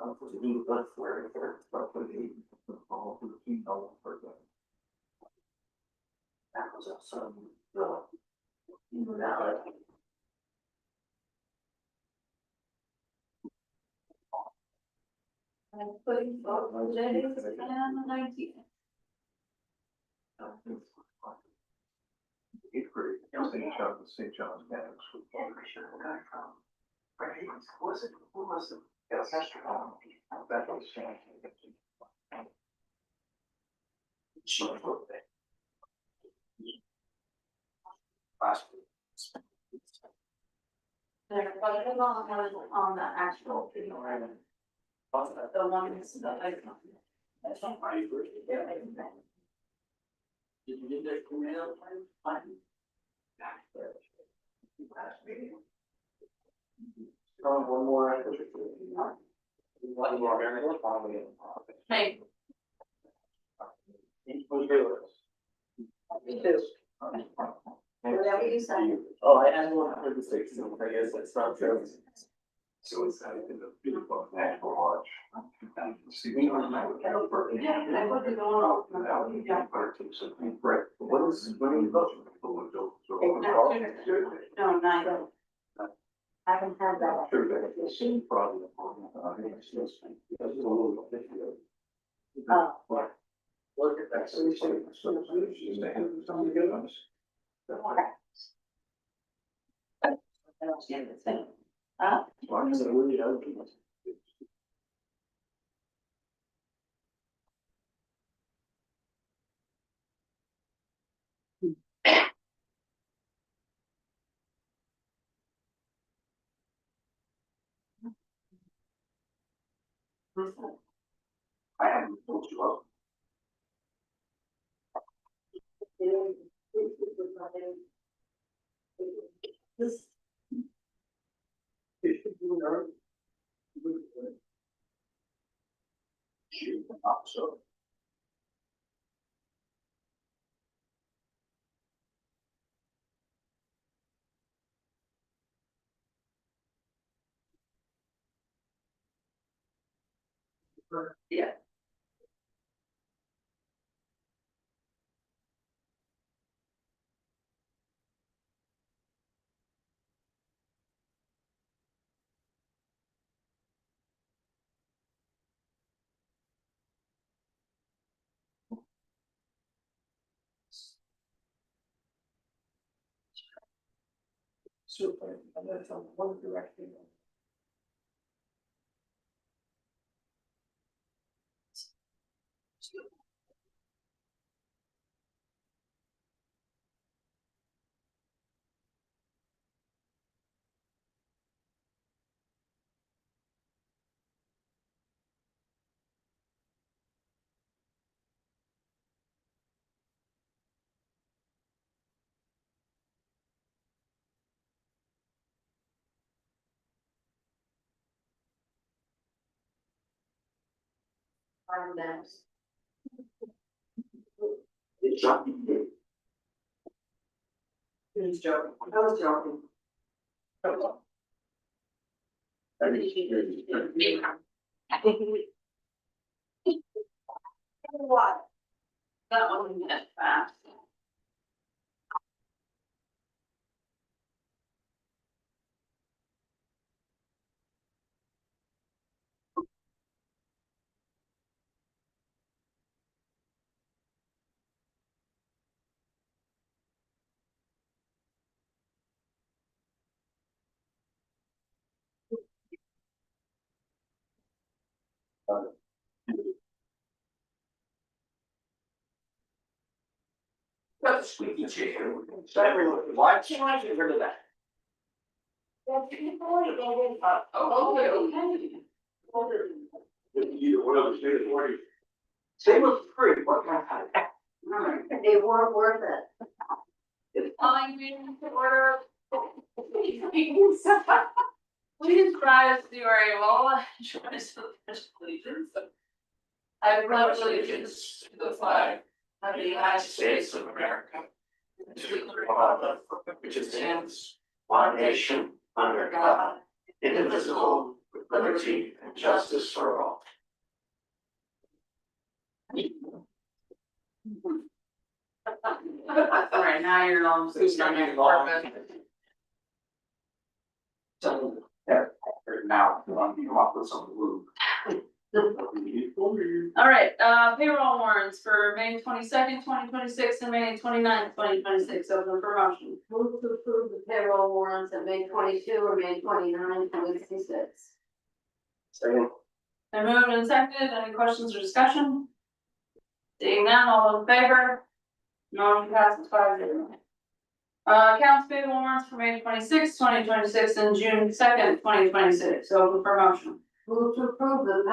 to do the swearing for roughly all 15 per day. That was also the. I'm putting photos and the 19th. Eighth grade, St. John's Catholic School. Right, was it, who was it? Yes, that's true. That was. She wrote that. Last week. They're putting on the actual video, right? The ones that I. That's not right. Did you get that email? Fine. One more. One more. Hey. Whatever you say. Oh, I had 136, so I guess that's not true. So it's in the beautiful natural watch. See, we don't know. Yeah, I wasn't going off. Right, what are you voting for? No, not yet. I haven't had that. Sure, that's the same problem. Look at that. Somebody get us. I don't see anything. Huh? As long as I really don't. I haven't told you up. This. Shoot, up, so. Yeah. Super, and that's on one direction. I'm next. It's shocking. Who's joking? I was joking. What? That one went fast. That's a squeaky chair. Why can't I get rid of that? Well, people are getting up. Oh, okay. Either one of the state authorities. Same with free, what kind of? They weren't worth it. Calling you to order. Please rise to your able and join us in the pledge of allegiance. I pledge allegiance to the flag of the United States of America and to the republic which stands one nation under God, indivisible, with liberty and Justice for all. Alright, now you're on. It's gonna be long. So, yeah, now, you want to come up with some blue. Alright, payroll warrants for May 22nd, 2026 and May 29th, 2026, open for motion. Move to approve the payroll warrants at May 22 or May 29, 2026. Second. Been moved and seconded, any questions or discussion? Seeing none, all in favor? Motion passes 5-0. Accounts payable warrants for May 26th, 2026 and June 2nd, 2026, open for motion. Move to approve the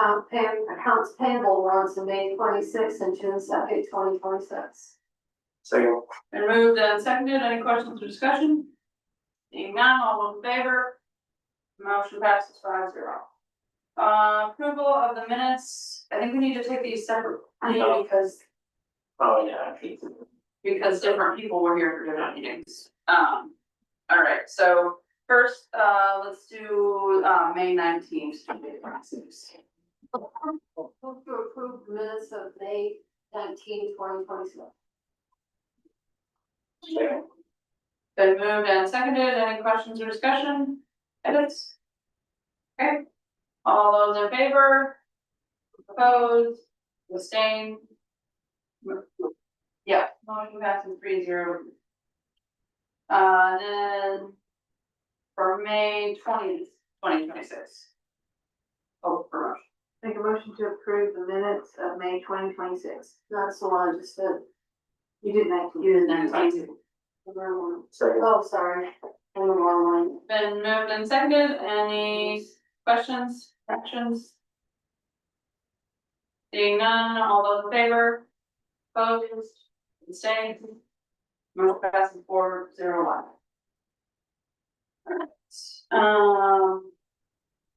accounts payable warrants in May 26 and June 2nd, 2026. Second. Been moved and seconded, any questions or discussion? Seeing none, all in favor? Motion passes 5-0. Approval of the minutes, I think we need to take these separately No. because Oh, yeah. different people were here for different meetings. Alright, so first, let's do, May 19th. Move to approve the minutes of May 19, 2026. Second. Been moved and seconded, any questions or discussion? Edits? Okay, all those in favor? Opposed? Abstained? Yeah, motion passes 3-0. Then for May 20th, 2026. Oh, for motion. Make a motion to approve the minutes of May 2026. That's the one I just said. You did 19. You did 19. The wrong one. Second. Oh, sorry. I'm the wrong one. Been moved and seconded, any questions, actions? Seeing none, all those in favor? Opposed? Abstained? Motion passes 4-0-1. Alright.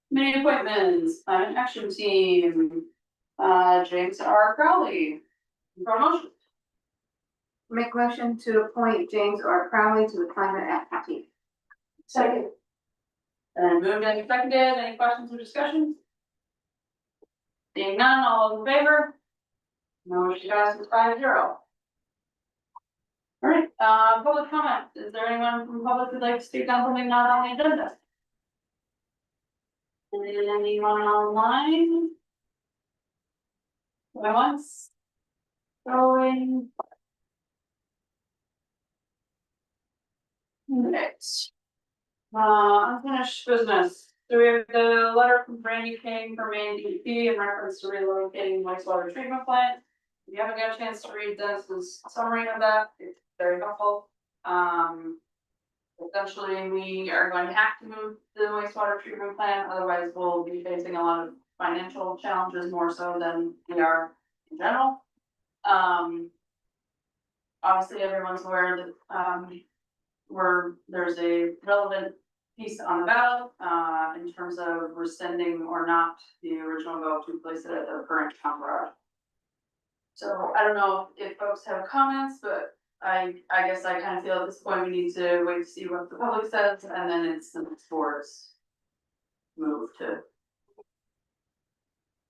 Committee appointments, climate action team, James R. Crowley. Promotion. Make motion to appoint James R. Crowley to the climate action team. Second. And moved and seconded, any questions or discussions? Seeing none, all those in favor? Motion passes 5-0. Alright, public comment, is there anyone from public who'd like to speak on something not on the agenda? Anyone online? Going once? Going? Next. Unfinished business. So we have the letter from Brandy King from Maine DEP in reference to relocating wastewater treatment plant. If you haven't got a chance to read this, summary of that, it's very helpful. Essentially, we are going to have to move the wastewater treatment plant, otherwise we'll be facing a lot of financial challenges more so than we are in general. Obviously, everyone's aware that, there's a relevant piece on the ballot, in terms of rescinding or not the original vote to place it at the current town garage. So I don't know if folks have comments, but I guess I kind of feel at this point we need to wait to see what the public says, and then it's the next board's move to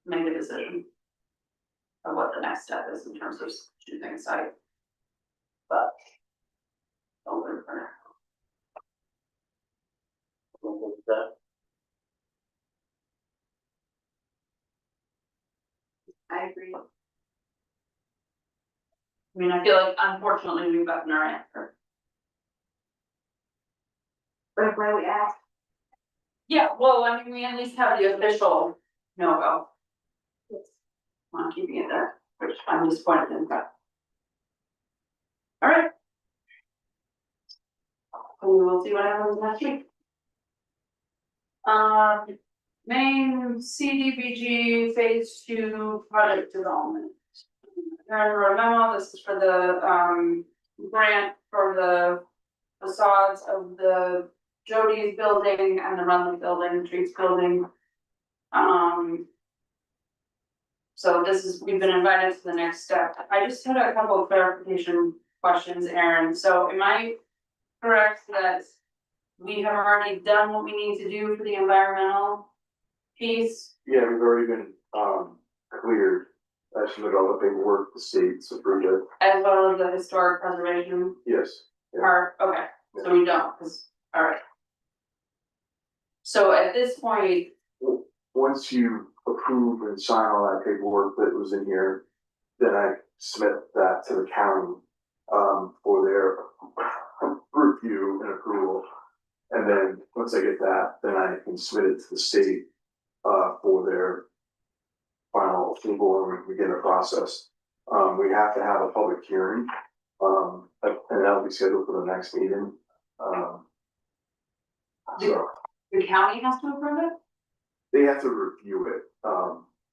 make a decision of what the next step is in terms of choosing a site. But don't wait for now. I agree. I mean, I feel like unfortunately we've gotten our answer. But I'm glad we asked. Yeah, well, I mean, we at least have the official no-go. I'm keeping it there, which I'm disappointed in, but. Alright. We will see what happens next week. Main CDBG phase 2 project development. Karen memo, this is for the grant for the facades of the Jody's building and the Runley building, Treats building. So this is, we've been invited to the next step. I just had a couple of clarification questions, Erin. So am I correct that we have already done what we need to do for the environmental piece? Yeah, we've already been, cleared. I submitted all the paperwork, the state's approved it. as well as the historic preservation Yes. Yeah. part, okay, so we don't, cause, alright. So at this point, Once you approve and sign all that paperwork that was in here, then I submit that to the county, for their review and approval. And then, once I get that, then I can submit it to the state, for their final approval and we begin the process. We have to have a public hearing, and that'll be scheduled for the next meeting. So the county has to approve it? they have to review it.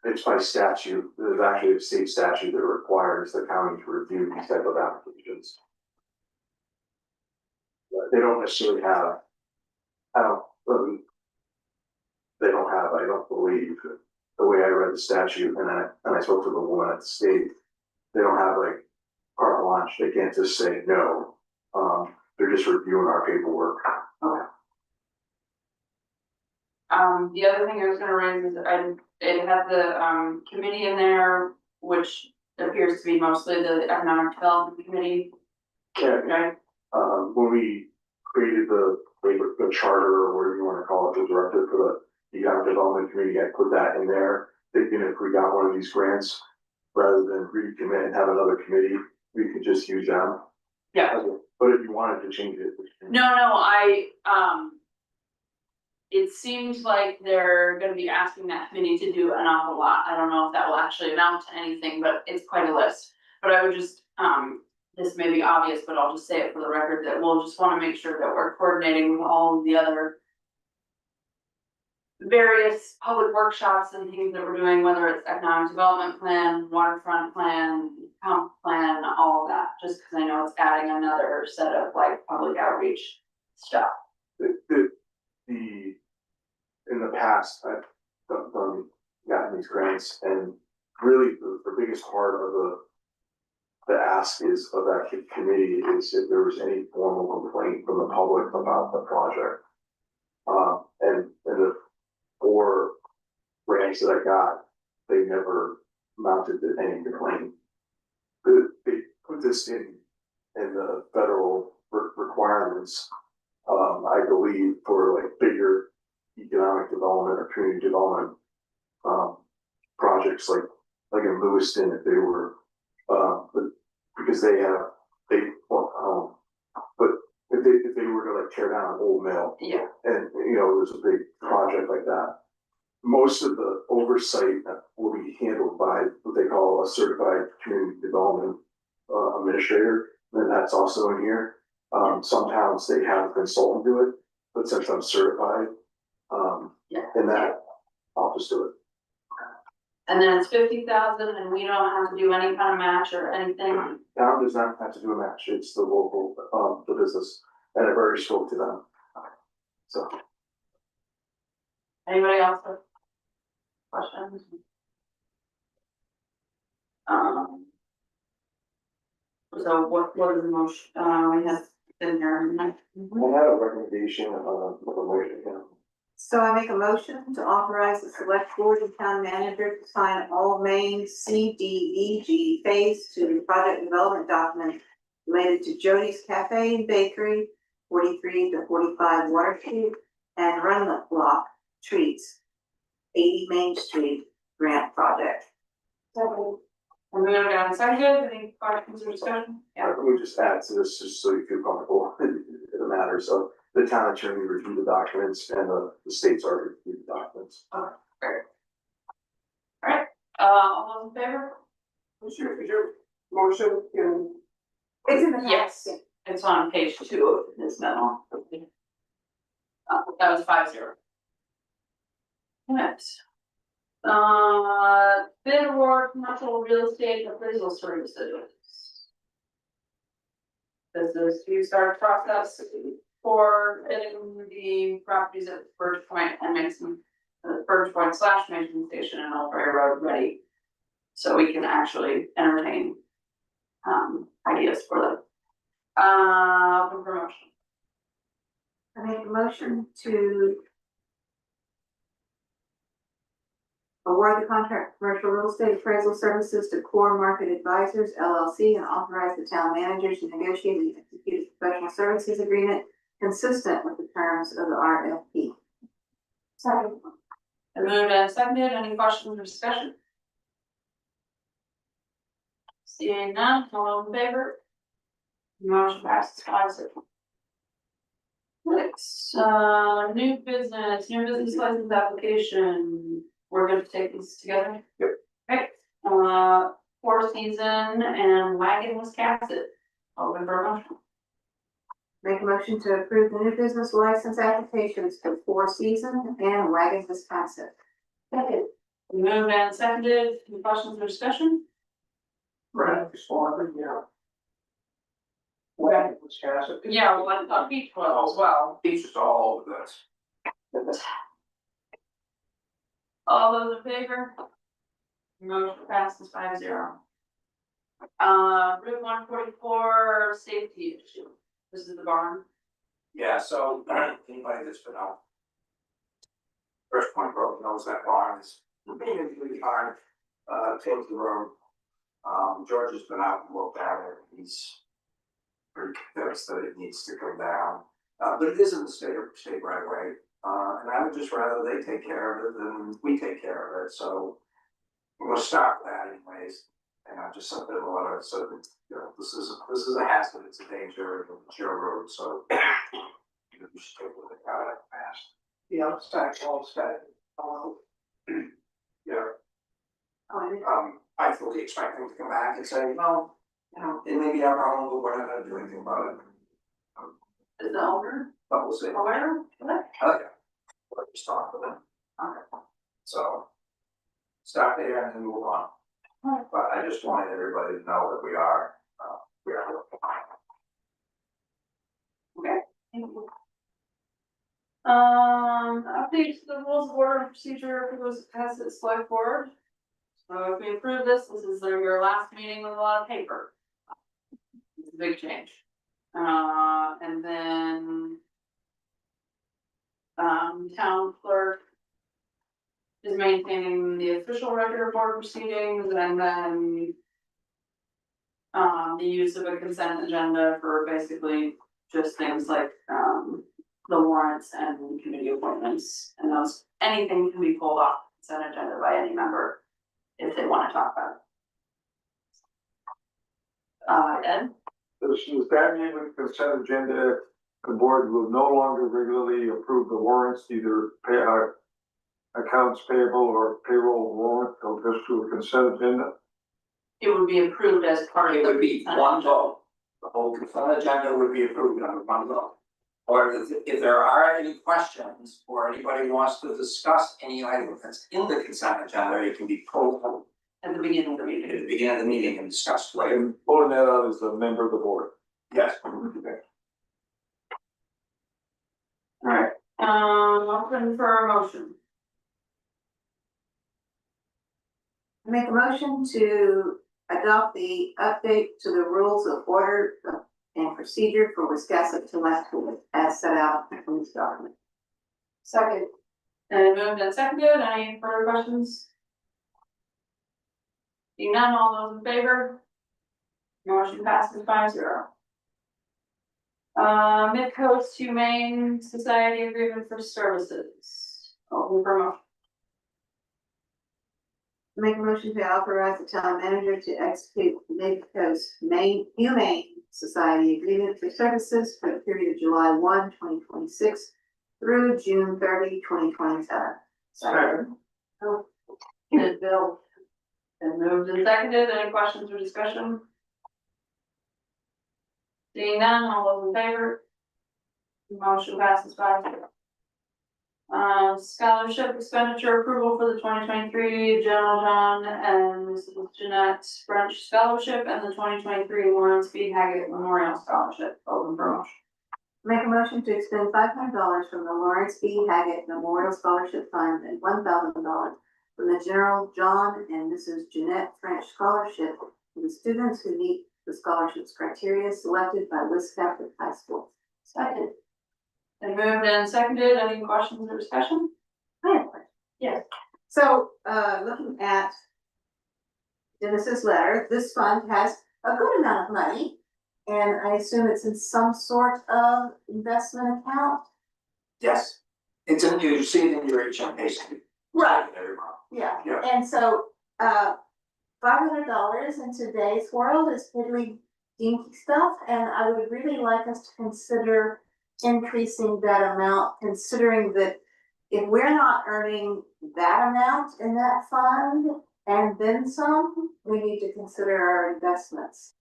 It's by statute. There's actually a state statute that requires the county to review these type of applications. But they don't necessarily have, I don't, they don't have, I don't believe, the way I read the statute and I spoke to the woman at the state, they don't have like carte blanche. They can't just say no. They're just reviewing our paperwork. Okay. The other thing I was gonna raise is it had the committee in there, which appears to be mostly the economic development committee, Yeah, right? when we created the charter or whatever you wanna call it, the directive for the economic development committee, I put that in there. Thinking if we got one of these grants, rather than recommit and have another committee, we could just use them. Yeah. But if you wanted to change it. No, it seems like they're gonna be asking that committee to do an awful lot. I don't know if that will actually amount to anything, but it's quite a list. But I would just, this may be obvious, but I'll just say it for the record, that we'll just wanna make sure that we're coordinating with all of the other various public workshops and things that we're doing, whether it's economic development plan, waterfront plan, comp plan, all of that, just because I know it's adding another set of like public outreach stuff. In the past, I've gotten these grants and really the biggest part of the ask is of that committee is if there was any formal complaint from the public about the project. And the 4 grants that I got, they never mounted to any complaint. They put this in the federal requirements, I believe, for like bigger economic development or community development projects like in Lewiston, if they were, because but if they were to like tear down an old mill. Yeah. And, there's a big project like that. Most of the oversight will be handled by what they call a certified community development administrator, and that's also in here. Some towns, they have a consultant do it, but since I'm certified, in that, I'll just do it. And then it's 50,000 and we don't have to do any kind of match or anything. Town does not have to do a match, it's the local, the business, and I've already spoke to them. So. Anybody else have questions? So what is the motion, we have in here, I had a recommendation of a motion, So I make a motion to authorize the select board and town manager to sign all main CDVG phase 2 project development documents related to Jody's Cafe and Bakery, 43 to 45 Water Street, and Runlet Block Treats, 80 Main Street grant project. and we have got seconded, any questions or discussion? Let me just add to this, just so you feel comfortable in the matter, so the town attorney reviewed the documents and the state's already reviewed the documents. All those in favor? Is your motion in? It's in the Yes, it's on page 2 of this memo. That was 5-0. Alright. Bid award commercial real estate appraisal services. This is to start process for bidding the properties at Birch Point and Mason, Birch Point / Mason Station and Old Ferry Road ready. So we can actually entertain ideas for them. Open for motion. I make a motion to award the contract for commercial real estate appraisal services to Core Market Advisors LLC and authorize the town manager to negotiate and execute a professional services agreement consistent with the terms of the RFP. Second. And moved and seconded, any questions or discussion? Seeing none, all in favor? Motion passes 5-0. Next, new business license application, we're gonna take these together? Yep. Okay, Four Season and Wagon Wisconsin, open for a motion. Make a motion to approve the new business license applications for Four Seasons and Wagons Wisconsin. Second. Moved and seconded, any questions or discussion? Brad, responding, yeah. Well, Wisconsin. Yeah, well, I thought Beach was as well. Beach is all over this. All those in favor? Motion passes 5-0. Route 144 safety issue, this is the barn. Yeah, so anybody that's been out. First Point Road knows that barn is really hard, take the road. George has been out and looked at it, he's pretty convinced that it needs to come down. But it is in the state right away, and I would just rather they take care of it than we take care of it, so. We're gonna start with that anyways, and I just sent them a letter, so that, you know, this is a hazard, it's a danger, it's your road, so. You should take with it, got it fast. Yeah, it's back, all set. Yeah. I fully expect them to come back and say, no, you know, it may be our problem, but we're not gonna do anything about it. Is the owner But we'll see. aware of that? Oh, yeah. We'll just talk to them. Okay. So. Start there and then move on. Alright. But I just wanted everybody to know that we are. Updates to the rules of order and procedure for those as its select board. So if we approve this, this is your last meeting with a lot of paper. It's a big change. And then. Town clerk. Is maintaining the official record of board proceedings and then. The use of a consent agenda for basically just things like, the warrants and committee appointments. And those, anything can be pulled off the consent agenda by any member if they wanna talk about it. Ed? Does that mean with the consent agenda, the board will no longer regularly approve the warrants, either pay, accounts payable or payroll warrant, they'll just do a consent agenda? It would be approved as part of It the. would be consent one agenda. vote. The whole consent agenda would be approved under one vote. Or if there are any questions or anybody wants to discuss any item that's in the consent agenda, it can be pulled out At the beginning of the at meeting. the beginning of the meeting and discussed later. And pulling that out as a member of the board. Yes. Alright, open for a motion. Make a motion to adopt the update to the rules of order and procedure for Wiscasset Select Board as set out in this document. Second. And moved and seconded, any further questions? Seeing none, all those in favor? Motion passes 5-0. Mid-Coast Humane Society Agreement for Services. Open for motion. Make a motion to authorize the town manager to execute the Mid-Coast Humane Society Agreement for Services for the period of July 1, 2026 through June 30, 2027. Second. And Bill. And moved and seconded, any questions or discussion? Seeing none, all those in favor? Motion passes 5-0. Scholarship expenditure approval for the 2023 General John and Mrs. Jeanette French Scholarship and the 2023 Lawrence B. Haggett Memorial Scholarship. Open for motion. Make a motion to expend $500 from the Lawrence B. Haggett Memorial Scholarship Fund and $1,000 from the General John and Mrs. Jeanette French Scholarship for the students who meet the scholarship's criteria selected by Wiscasset High School. Second. And moved and seconded, any questions or discussion? I have a question. Yes. So, looking at Dennis's letter, this fund has a good amount of money. And I assume it's in some sort of investment account? Yes, it's in, you see it in your HMA statement. Every month. Yeah, Yeah. and so, $500 in today's world is piddly dinky stuff, and I would really like us to consider increasing that amount, considering that if we're not earning that amount in that fund and then some, we need to consider our investments.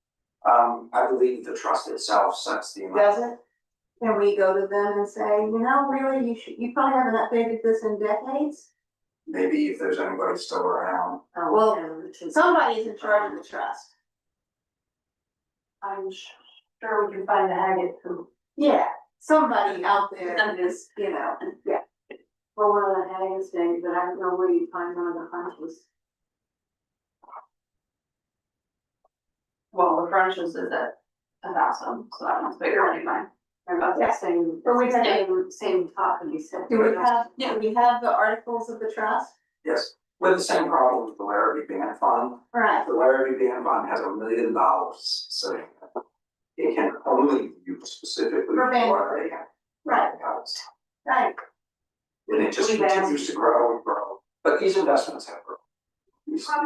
I believe the trust itself sets the amount. Does it? Can we go to them and say, you know, really, you probably haven't updated this in decades? Maybe if there's anybody still around. Well, somebody's in charge of the trust. I'm sure we can find a Haggett who. Yeah, somebody out there is, you know, yeah. Well, one of the Haggett things, but I don't know where you find one of the Frenches. Well, the Frenches is at 1,000, so that one's bigger than mine. They're about the same, But we have- same top and you said. Do we have the articles of the trust? Yes, with the same problem with the Larrabee Band Fund. Right. The Larrabee Band Fund has $1 million sitting. It can only be used specifically For band for a Right, house. right. And it just We've asked- continues to grow and grow, but these investments have grown.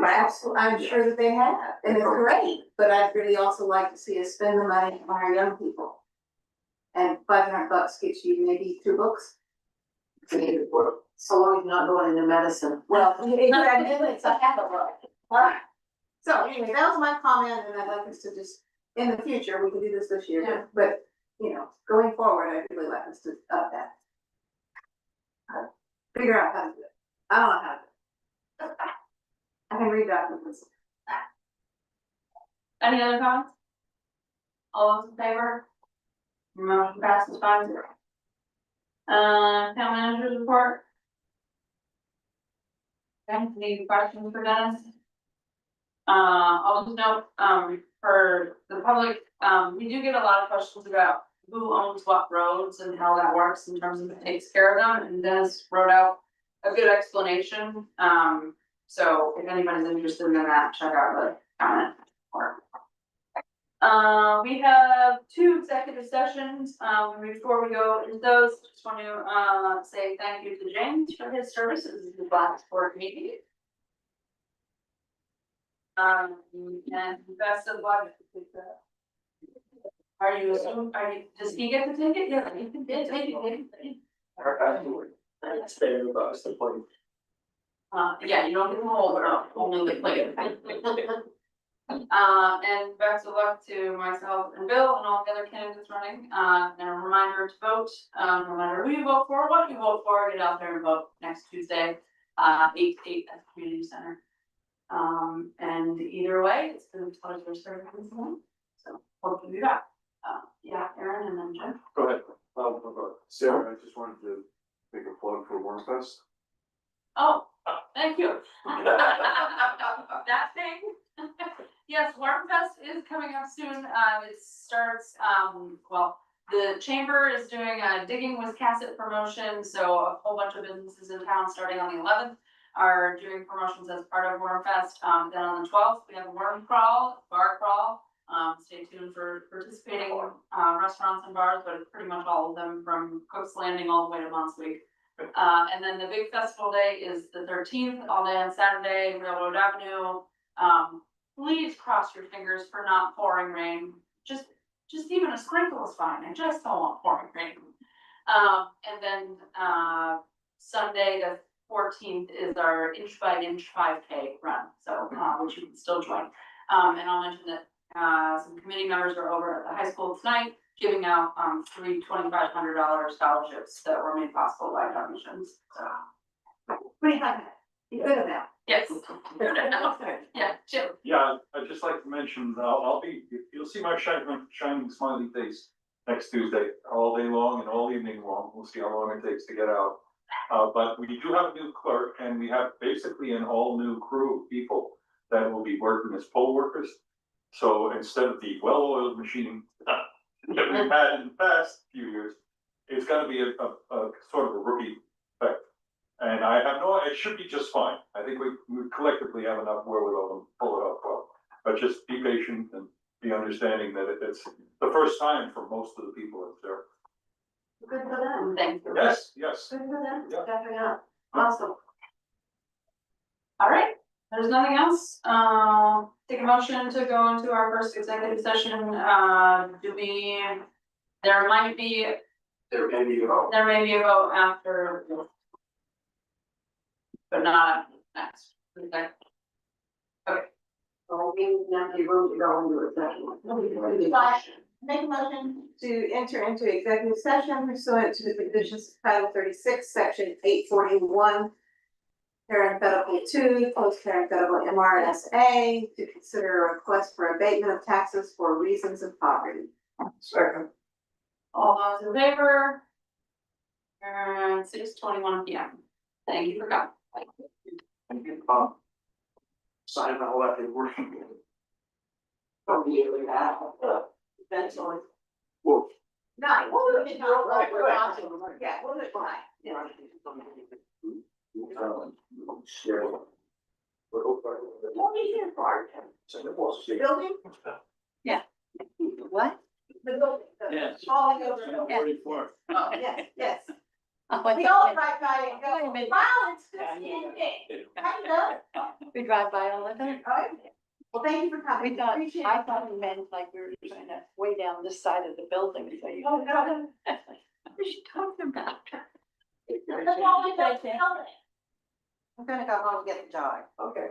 Absolutely, I'm sure that they have, and it's great, but I'd really also like to see us spend the money on our young people. And $500 gets you maybe 2 books. So long as you're not going into medicine. Well, it's a habit. Alright. So anyway, that was my comment, and I'd like us to just, in the future, we can do this year, Yeah. but, you know, going forward, I'd really like us to up that. Figure out how to do it. I don't know how to do it. I can read documents. Any other comments? All those in favor? Motion passes 5-0. Town manager's report. Any questions for Dennis? I'll just note, for the public, we do get a lot of questions about who owns what roads and how that works in terms of who takes care of them, and Dennis wrote out a good explanation. So if anybody's interested in that, check out the comment. We have 2 executive sessions. Before we go into those, just want to say thank you to James for his services in the last board meeting. And best of luck. Are you, does he get to take it? Yeah, he can take it. That's fair, but it's the point. Yeah, you don't get to hold it up, only the player. And best of luck to myself and Bill and all the other candidates running, and a reminder to vote, no matter who you vote for, what you vote for, get out there and vote next Tuesday, 8 to 8 at the community center. And either way, it's been a pleasure serving this one, so hope to be back. Yeah, Aaron and then Jim. Go ahead. Sarah, I just wanted to make a plug for Warm Fest. Oh, thank you. That thing. Yes, Warmfest is coming up soon. It starts, well, the chamber is doing a Digging with Cassett promotion. So a whole bunch of businesses in town starting on the 11th are doing promotions as part of Warmfest. Then on the 12th, we have a worm crawl, bar crawl. Stay tuned for participating restaurants and bars, but it's pretty much all of them from Cook's Landing all the way to Montsweek. And then the big festival day is the 13th, all day on Saturday, Railroad Avenue. Please cross your fingers for not pouring rain. Just even a sprinkle is fine. I just don't want pouring rain. And then Sunday the 14th is our inch by inch 5K run. So which you can still join. And I'll mention that some committee members are over at the high school tonight giving out 3 $2,500 scholarships that were made possible by donations. So Pretty high. You good about. yes. Yeah, Jim. Yeah, I'd just like to mention, you'll see my shining smiley face next Tuesday, all day long and all evening long. We'll see how long it takes to get out. But we do have a new clerk and we have basically an all new crew of people that will be working as poll workers. So instead of the well-oiled machine that we've had in the past few years, it's gonna be a sort of a rookie effect. And I have no, it should be just fine. I think we collectively have enough wherewithal to pull it off well. But just be patient and be understanding that it's the first time for most of the people that's there. Good for them. Thank you. Yes, yes. Good for them, Yeah. stepping up. Awesome. All right, there's nothing else. Take a motion to go into our first executive session. There might be, There may be a vote. there may be a vote after. But not next. Okay. Well, we now have room to go into executive. Make a motion to enter into executive session pursuant to the provisions of Title 36, Section 841. Parenthetical 2, post parenthetical MRSA, to consider a request for abatement of taxes for reasons of poverty. Second. All those in favor? And 6:21 PM. Thank you for coming. Sign all that paperwork. Immediately that, eventually. Well, No, we'll do it now. Yeah, we'll do it tonight. Yeah. What are you here for? Building? What? The building. the Yes. Falling over. the building. Oh, Yes, yes. Oh, We all drive by and Wait a go, minute. wow, it's Yeah, just yeah. in kind of. We drive by all the time. Well, thank you for coming. We thought, Appreciate I it. thought it meant like we were trying to way down this side of the building, so you. Oh, no. What is she talking about? That's all we got to tell it. I'm gonna go home and get the dog. Okay,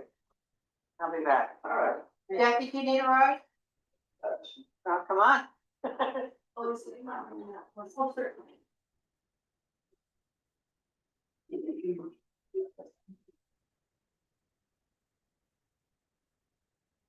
I'll be back. all right. Jackie, do you need a ride? Oh, come on. Oh, it's sitting on. Well, certainly.